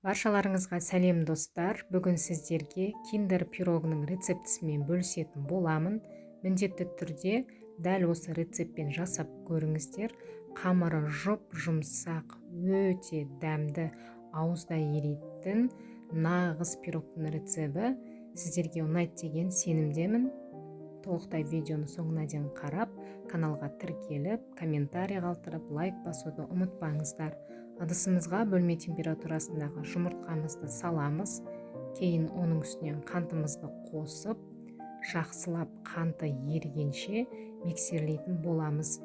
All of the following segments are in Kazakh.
Баршаларыңызға сәлем достар. Бүгін сіздерге киндер пирогының рецептісімен бөлісетін боламын. Міндетті түрде дәл осы рецептпен жасап көріңіздер. Қамыры жұмсақ, өте дәмді, ауызда еритін нағыз пирогтың рецебі сіздерге ұнайды деген сенімдемін. Толықтай видеоны соңына дейін қарап, каналға тіркеліп, комментарий қалдырып, лайк басуды ұмытпаңыздар. Ыдысымызға бөлме температурасындағы жұмыртқамызды саламыз. Кейін оның үстінен қантымызды қосып, жақсылап қанты ерігенше миксерлейтін боламыз.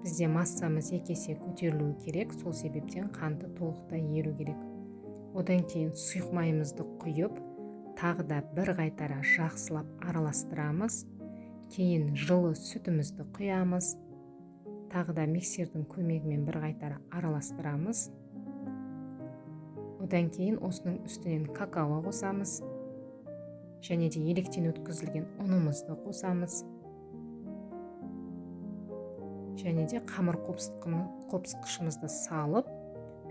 Бізде массамыз екі есе көтерілуі керек, сол себептен қанты толықтай еру керек. Одан кейін сұйық майымызды құйып, тағы да бір қайтара жақсылап араластырамыз. Кейін жылы сүтімізді құямыз. Тағы да миксердің көмегімен бір қайтара араластырамыз. Одан кейін осының үстінен какао қосамыз. Және де електен өткізілген ұнымызды қосамыз. Және де қамыр қопсытқышымызды салып,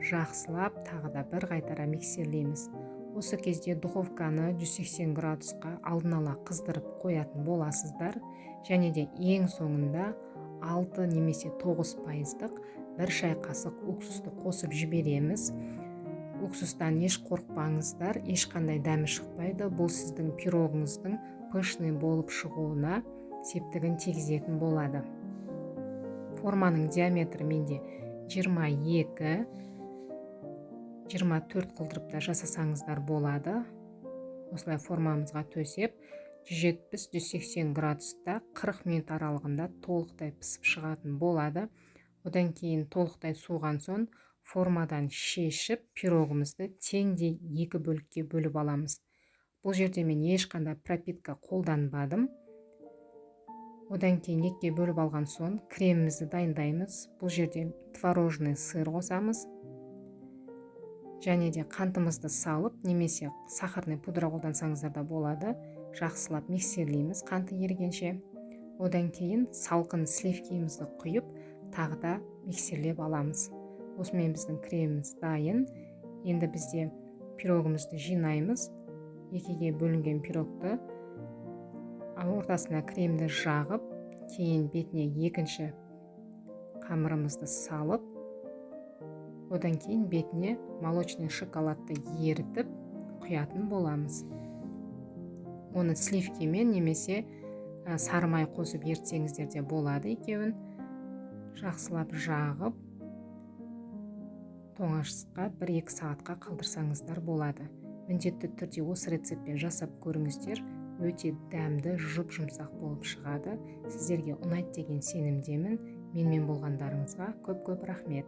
жақсылап тағы да бір қайтара миксерлейміз. Осы кезде духовканы 180 градусқа алдын ала қыздырып қоятын боласыздар. Және де ең соңында 6 немесе 9%-лық бір шай қасық уксусты қосып жібереміз. Уксустан еш қорықпаңыздар, ешқандай дәмі шықпайды. Бұл сіздің пирогыңыздың пышный болып шығуына септігін тигізетін болады. Форманың диаметрі менде 22-24 қылдырып та жасасаңыздар болады. Осылай формамызға төсеп, 170-180 градуста 40 минут аралығында толықтай пісіп шығатын болады. Одан кейін толықтай суыған соң формадан шешіп, пирогымызды теңдей екі бөлікке бөліп аламыз. Бұл жерде мен ешқандай пропитка қолданбадым. Одан кейін екіге бөліп алған соң кремімізді дайындаймыз. Бұл жерде творожный сыр қосамыз. Және де қантымызды салып, немесе сахарный пудра қолдансаңыздар да болады. Жақсылап миксерлейміз қанты ерігенше. Одан кейін салқын сливкимізді құйып, тағы да миксерлеп аламыз. Осымен біздің креміміз дайын. Енді бізде пирогымызды жинаймыз. Екіге бөлінген пирогты ортасына кремді жағып, кейін бетіне екінші қамырымызды салып, одан кейін бетіне молочный шоколадты ерітіп құятын боламыз. Оны сливкимен немесе сары май қосып ертсеңіздер де болады екеуін. Жақсылап жағып, тоңазтқышқа 1-2 сағатқа қалдырсаңыздар болады. Міндетті түрде осы рецептпен жасап көріңіздер. Өте дәмді, жұмсақ болып шығады. Сіздерге ұнайды деген сенімдемін. Менімен болғандарыңызға көп рахмет.